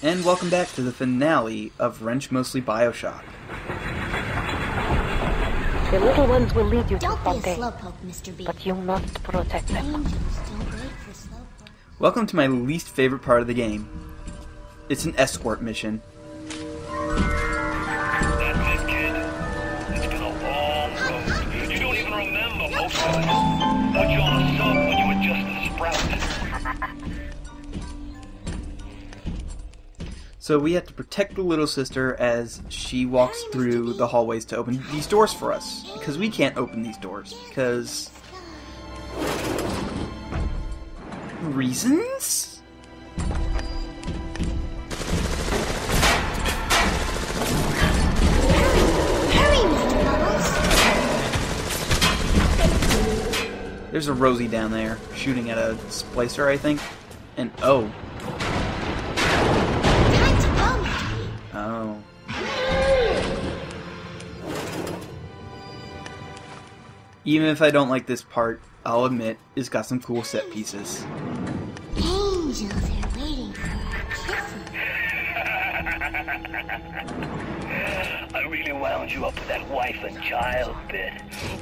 And welcome back to the finale of Wrench Mostly Bioshock. The little ones will lead you to Don't be a Fontaine, slowpoke, Mr. B. but you must protect them. Angels don't wait for slowpoke. Welcome to my least favorite part of the game. It's an escort mission. That's it, kid. It's been a long road. You don't even remember most of it. Put you on a sub when you were just a sprout. So we have to protect the little sister as she walks through the hallways to open these doors for us. Because we can't open these doors. Because... reasons? Hurry, Mr. Bubbles. There's a Rosie down there, shooting at a splicer, I think. And oh. Time to go, Mr. B. Oh. Even if I don't like this part, I'll admit, it's got some cool set pieces. Angels are waiting for our kisses. I really wound you up with that wife and child bit.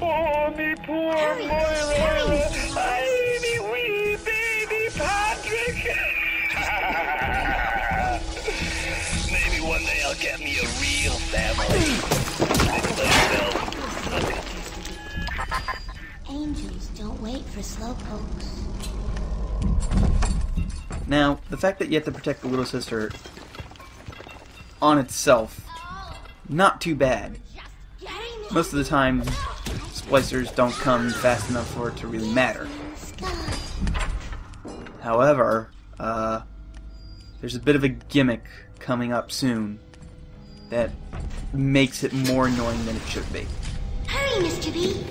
Oh, me poor Moira. I me wee baby Patrick. Maybe one day I'll get me a real family. Angels don't wait for slowpokes. Now, the fact that you have to protect the little sister on itself, not too bad. Most of the time, splicers don't come fast enough for it to really matter. However, there's a bit of a gimmick coming up soon that makes it more annoying than it should be. Hurry, Mr. B.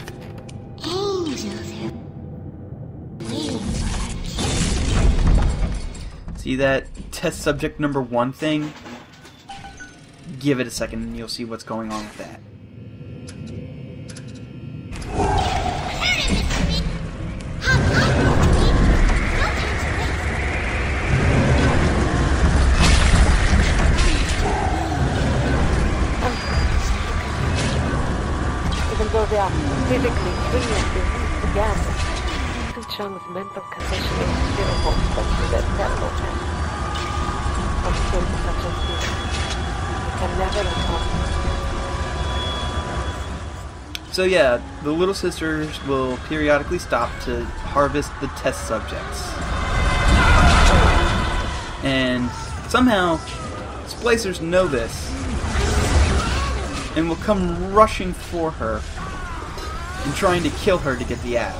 Angels are waiting for our kisses. See that test subject number 1 thing? Give it a second and you'll see what's going on with that. Hurry, Mr. B. Hop up, Mr. B. No time to wait. Even though they are physically brilliant again, Su Chung's mental condition is still holds them to that terrible end. From sins such as this, we can never atone. So yeah, the little sisters will periodically stop to harvest the test subjects. And somehow, splicers know this and will come rushing for her and trying to kill her to get the app.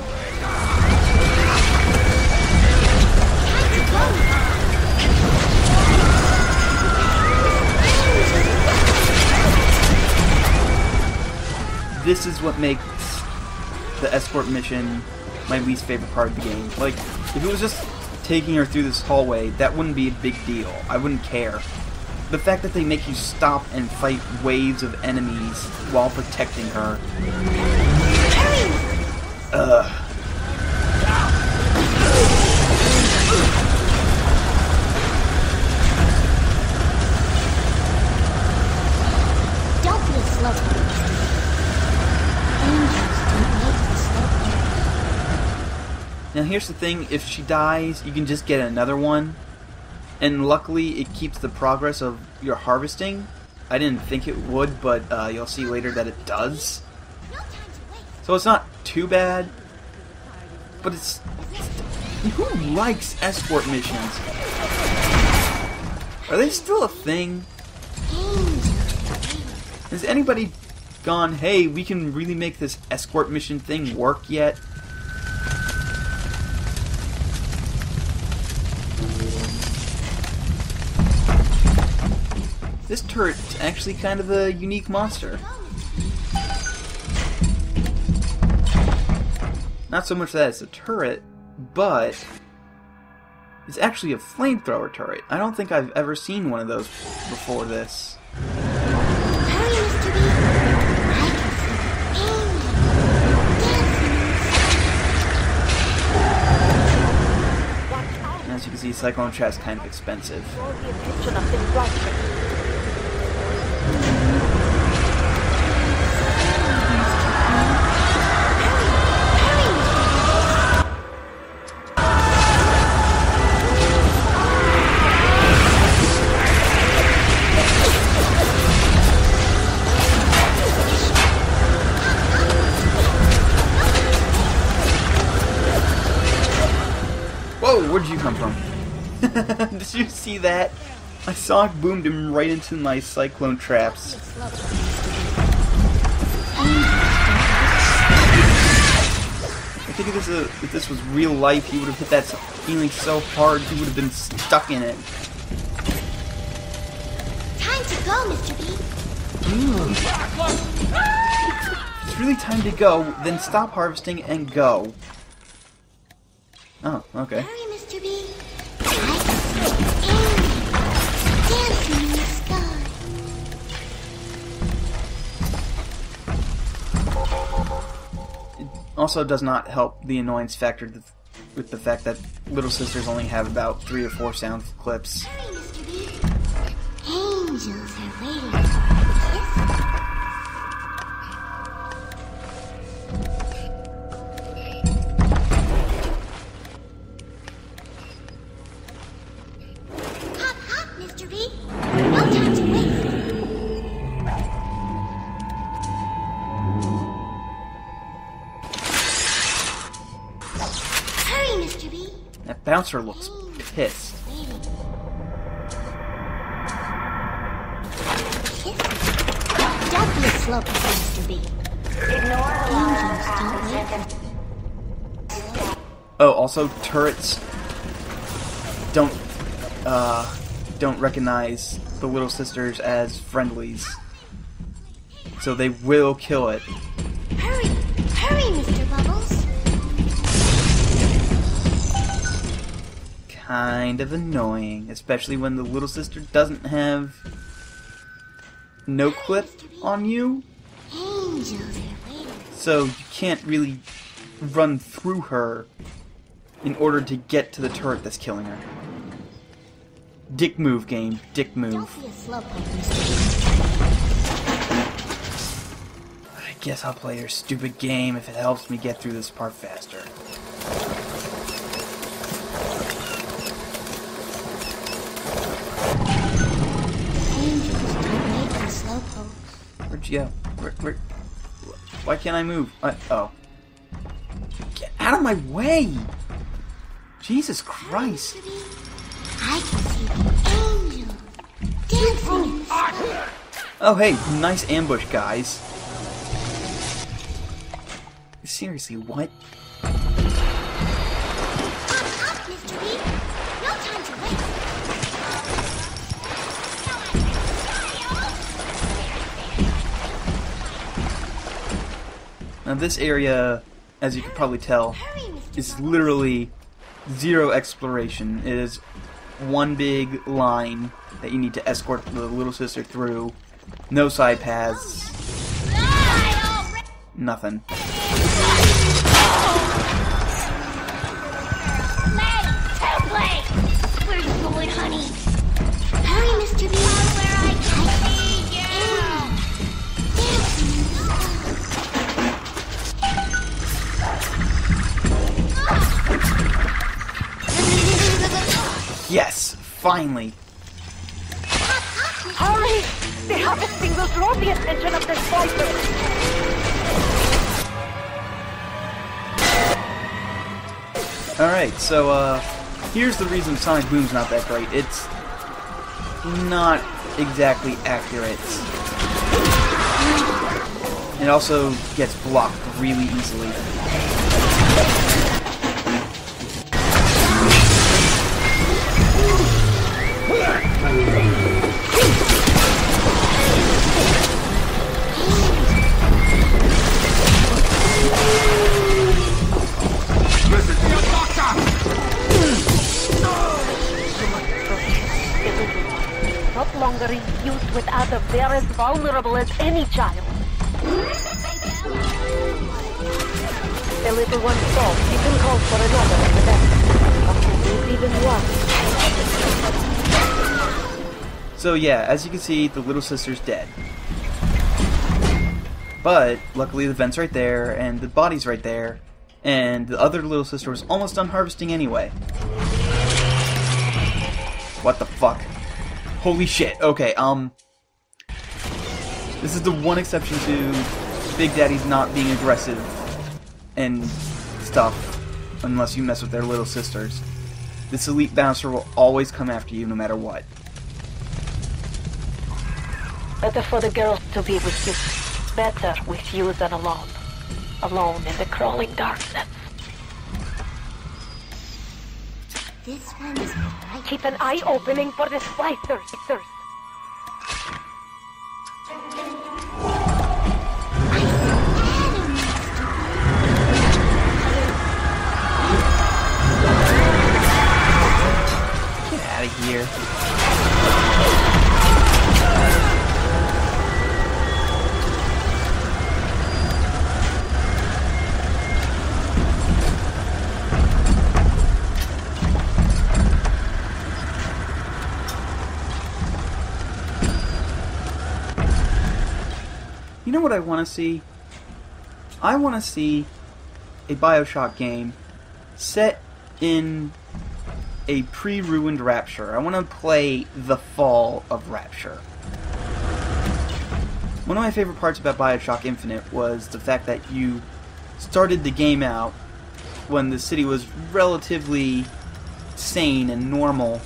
This is what makes the escort mission my least favorite part of the game. Like, if it was just taking her through this hallway, that wouldn't be a big deal. I wouldn't care. The fact that they make you stop and fight waves of enemies while protecting her. Ugh. Don't be a slowpoke, Mr. B. Angels don't wait for slowpokes. Now here's the thing, if she dies, you can just get another one. And luckily, it keeps the progress of your harvesting. I didn't think it would, but you'll see later that it does. No time to wait. So it's not too bad. But it's... who likes escort missions? Are they still a thing? Has anybody gone, hey, we can really make this escort mission thing work yet? This turret's actually kind of a unique monster. Not so much that it's a turret, but it's actually a flamethrower turret. I don't think I've ever seen one of those before this. Hurry, Mr. B. I can see angels dancing. as you can see, Cyclone Chat's kind of expensive. All the attention of them watching. Whoa, where'd you come from? Did you see that? My Sonic boomed him right into my cyclone traps. I think if this was real life, he would have hit that feeling so hard he would have been stuck in it. Time to go, Mr. B. If it's really time to go, then stop harvesting and go. Oh, okay. Hurry, Mr. B. I can see aliens dancing in the sky. It also does not help the annoyance factor with the fact that Little Sisters only have about 3 or 4 sound clips. Hurry, Mr. B. Angels are waiting for a kiss. Hop, hop, Mr. B. No time to waste. Hurry, Mr. B. That bouncer looks pissed. Waiting. Kiss. Don't be a slowpoke, Mr. B. Angels don't wait. Oh, also turrets don't recognize the Little Sisters as friendlies, so they will kill it. Hurry! Hurry, Mr. Bubbles! Kind of annoying, especially when the Little Sister doesn't have no clip on you, Angels are waiting. so you can't really run through her in order to get to the turret that's killing her. Dick move, game. Dick move. Don't be a slowpoke, Mr. I guess I'll play your stupid game if it helps me get through this part faster. B. Angels don't wait for slowpokes. Where'd you go? Where? Why can't I move? Oh. Get out of my way! Jesus Christ. Mr. B. I can see the angel dancing in the sky. Oh hey, nice ambush, guys. Seriously, what? Hop, hop, Mr. B. No time to wait. Now this area, as you can probably tell, Hurry, Mr. is Bubbles. literally zero exploration. It is one big line that you need to escort the Little Sister through. No side paths. Nothing. Where's the bullet, honey? Hurry, Mr. B. Where I can see you. Dancing in the sky. Yes! Finally! Hurry! The harvesting will draw the attention of the spiders. Alright, so, here's the reason Sonic Boom's not that great. It's not exactly accurate. It also gets blocked really easily. Not longer in use with others, they are as vulnerable as any child. The little one falls, you can call for another in the back. But there is even one. So yeah, as you can see, the little sister's dead. But luckily the vent's right there, and the body's right there, and the other little sister was almost done harvesting anyway. What the fuck? Holy shit. Okay, this is the one exception to Big Daddy's not being aggressive and stuff, unless you mess with their little sisters. This elite bouncer will always come after you no matter what. Better for the girls to be with you. Better with you than alone. Alone in the crawling darkness. This one is right. Keep an eye opening for the splicers. Get out of here. You know what I want to see? I want to see a Bioshock game set in a pre-ruined Rapture. I want to play the fall of Rapture. One of my favorite parts about Bioshock Infinite was the fact that you started the game out when the city was relatively sane and normal,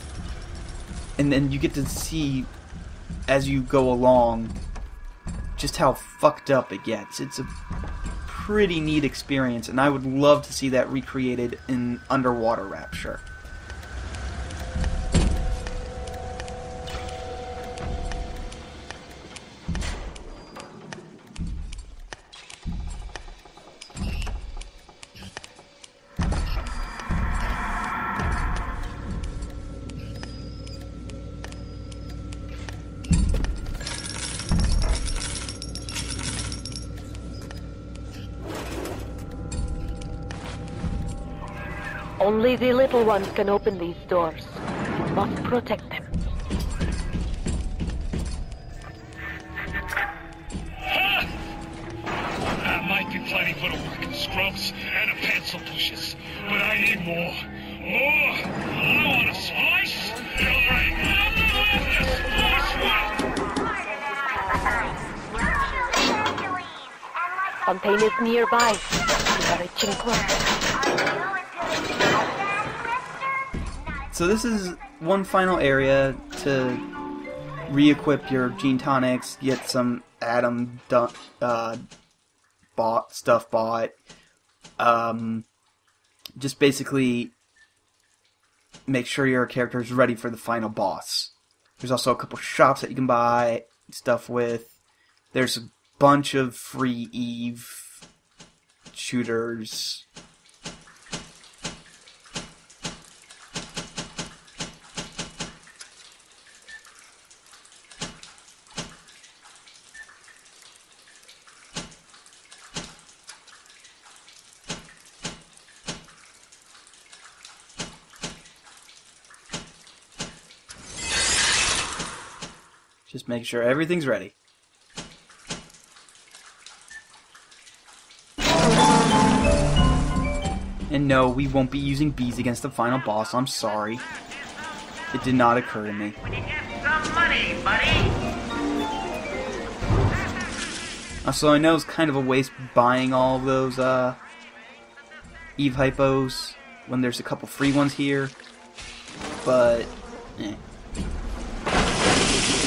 and then you get to see as you go along just how fucked up it gets. It's a pretty neat experience, and I would love to see that recreated in Underwater Rapture. Only the little ones can open these doors. You must protect them. That might be plenty for the working scrubs and a pencil pushes, but I need more. More! I want a slice! Fontaine is nearby. You are reaching close. So this is one final area to re-equip your gene tonics, get some Atom stuff bought. Just basically make sure your character is ready for the final boss. There's also a couple shops that you can buy stuff with. There's a bunch of free Eve shooters. Just make sure everything's ready. And no, we won't be using bees against the final boss. I'm sorry. It did not occur to me. When you get some money, buddy. Also, I know it's kind of a waste buying all of those Eve hypos when there's a couple free ones here, but eh.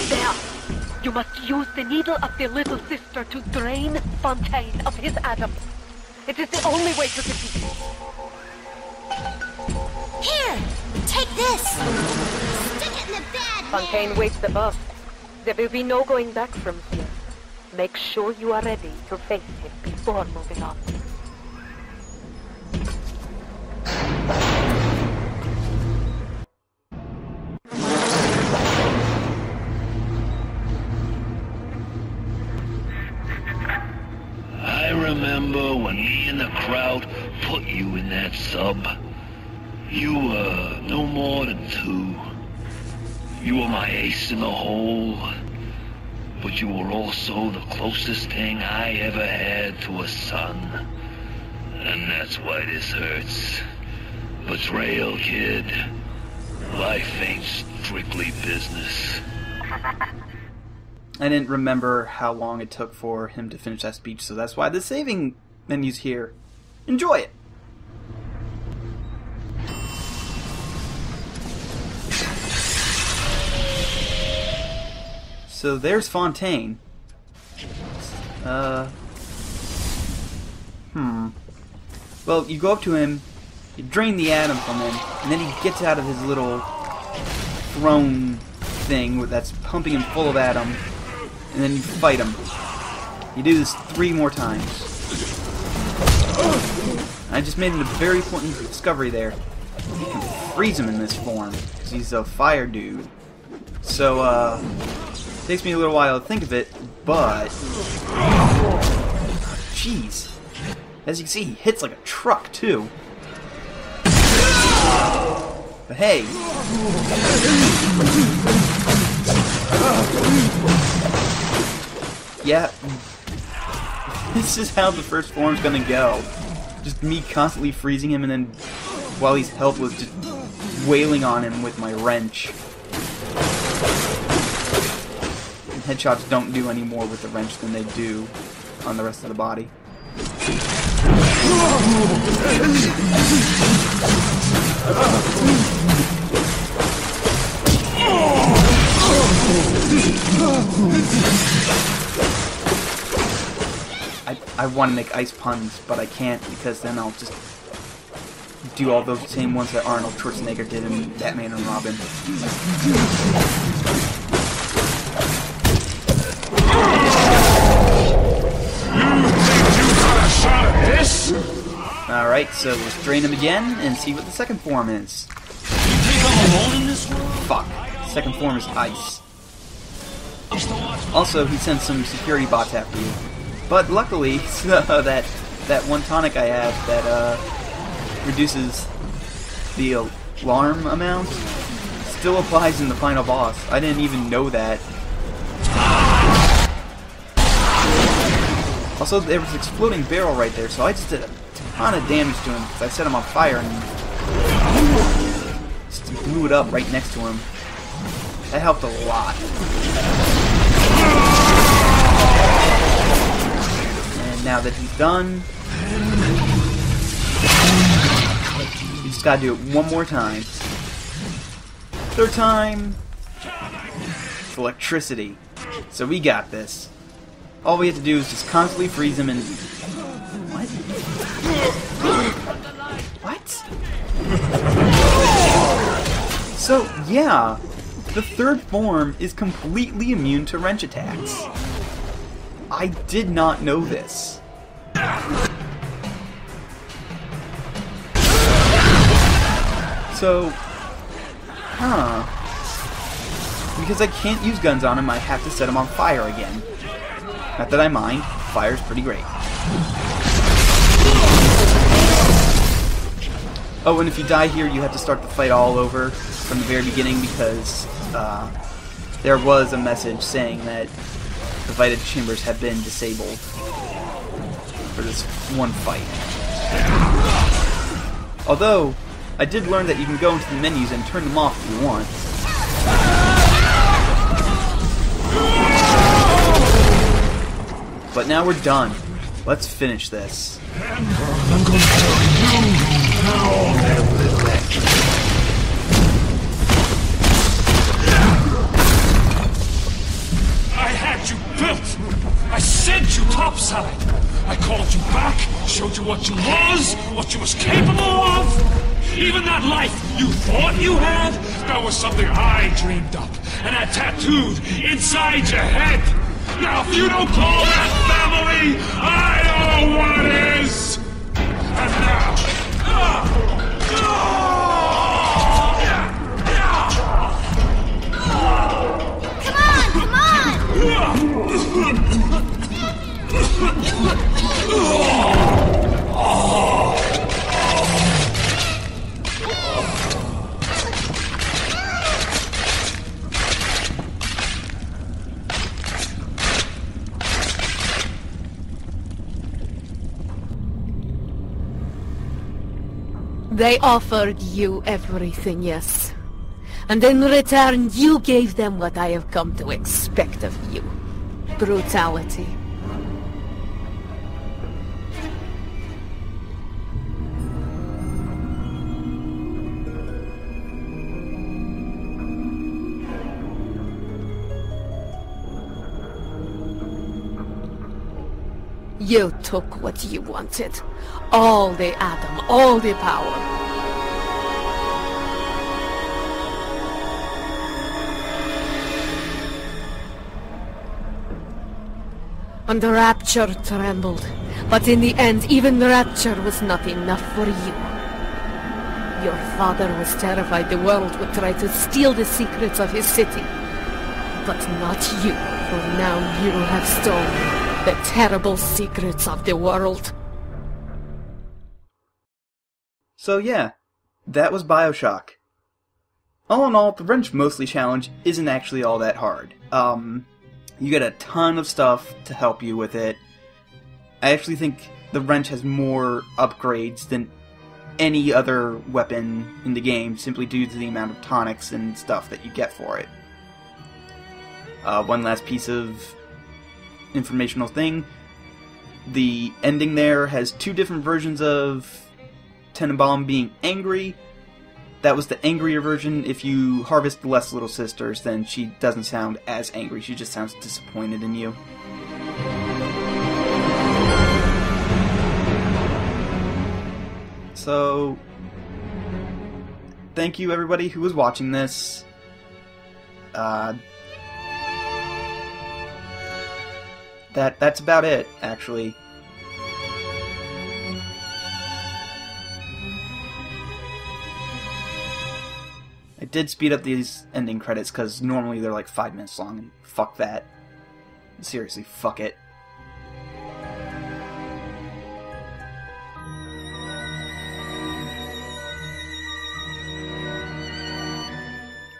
There! You must use the needle of the little sister to drain Fontaine of his atom. It is the only way to defeat him. Here! Take this! Stick it in the bad Fontaine waits above. There will be no going back from here. Make sure you are ready to face him before moving on. I remember when me and the crowd put you in that sub. You were no more than 2. You were my ace in the hole, but you were also the closest thing I ever had to a son. And that's why this hurts. Betrayal, kid. Life ain't strictly business. I didn't remember how long it took for him to finish that speech, so that's why the saving menu's here. Enjoy it! So there's Fontaine. Well, you go up to him, you drain the atom from him, and then he gets out of his little throne thing that's pumping him full of atom, and then you fight him. You do this 3 more times. I just made a very important discovery there. You can freeze him in this form, because he's a fire dude. So, it takes me a little while to think of it, but... Jeez. As you can see, he hits like a truck, too. But hey... Yeah, this is how the first form's gonna go. Just me constantly freezing him, and then while he's helpless, just wailing on him with my wrench. And headshots don't do any more with the wrench than they do on the rest of the body. I want to make ice puns, but I can't because then I'll just do all those same ones that Arnold Schwarzenegger did in Batman and Robin. Alright, so let's drain him again and see what the second form is. Fuck. Second form is ice. Also, he sent some security bots after you. But luckily, that one tonic I have that reduces the alarm amount still applies in the final boss. I didn't even know that. Also, there was an exploding barrel right there, so I just did a ton of damage to him because I set him on fire and just blew it up right next to him. That helped a lot. And now that he's done, you just gotta do it one more time. Third time, it's electricity. So we got this. All we have to do is just constantly freeze him and... What? What? So, yeah, the third form is completely immune to wrench attacks. I did not know this. So, because I can't use guns on him, I have to set him on fire again. Not that I mind, fire's pretty great. Oh, and if you die here, you have to start the fight all over from the very beginning because there was a message saying that the Vita chambers have been disabled for this one fight. Although, I did learn that you can go into the menus and turn them off if you want. But now we're done. Let's finish this. I'm going to tell you now. I had you built. I sent you topside. I called you back, showed you what you was capable of. Even that life you thought you had, that was something I dreamed up and had tattooed inside your head. Now, if you don't call that family, I know what is! And now... They offered you everything, yes. And in return, you gave them what I have come to expect of you. Brutality. You took what you wanted. All the Atom, all the power. And the Rapture trembled. But in the end, even the Rapture was not enough for you. Your father was terrified the world would try to steal the secrets of his city. But not you, for now you have stolen the terrible secrets of the world. So yeah, that was Bioshock. All in all, the wrench mostly challenge isn't actually all that hard. You get a ton of stuff to help you with it. I actually think the wrench has more upgrades than any other weapon in the game, simply due to the amount of tonics and stuff that you get for it. One last piece of informational thing. The ending there has two different versions of Tenenbaum being angry. That was the angrier version. If you harvest the less little sisters, then she doesn't sound as angry. She just sounds disappointed in you. So, thank you everybody who was watching this. That's about it, actually. I did speed up these ending credits because normally they're like 5 minutes long, and fuck that. Seriously, fuck it.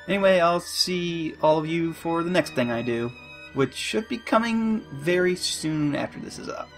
Anyway, I'll see all of you for the next thing I do, which should be coming very soon after this is up.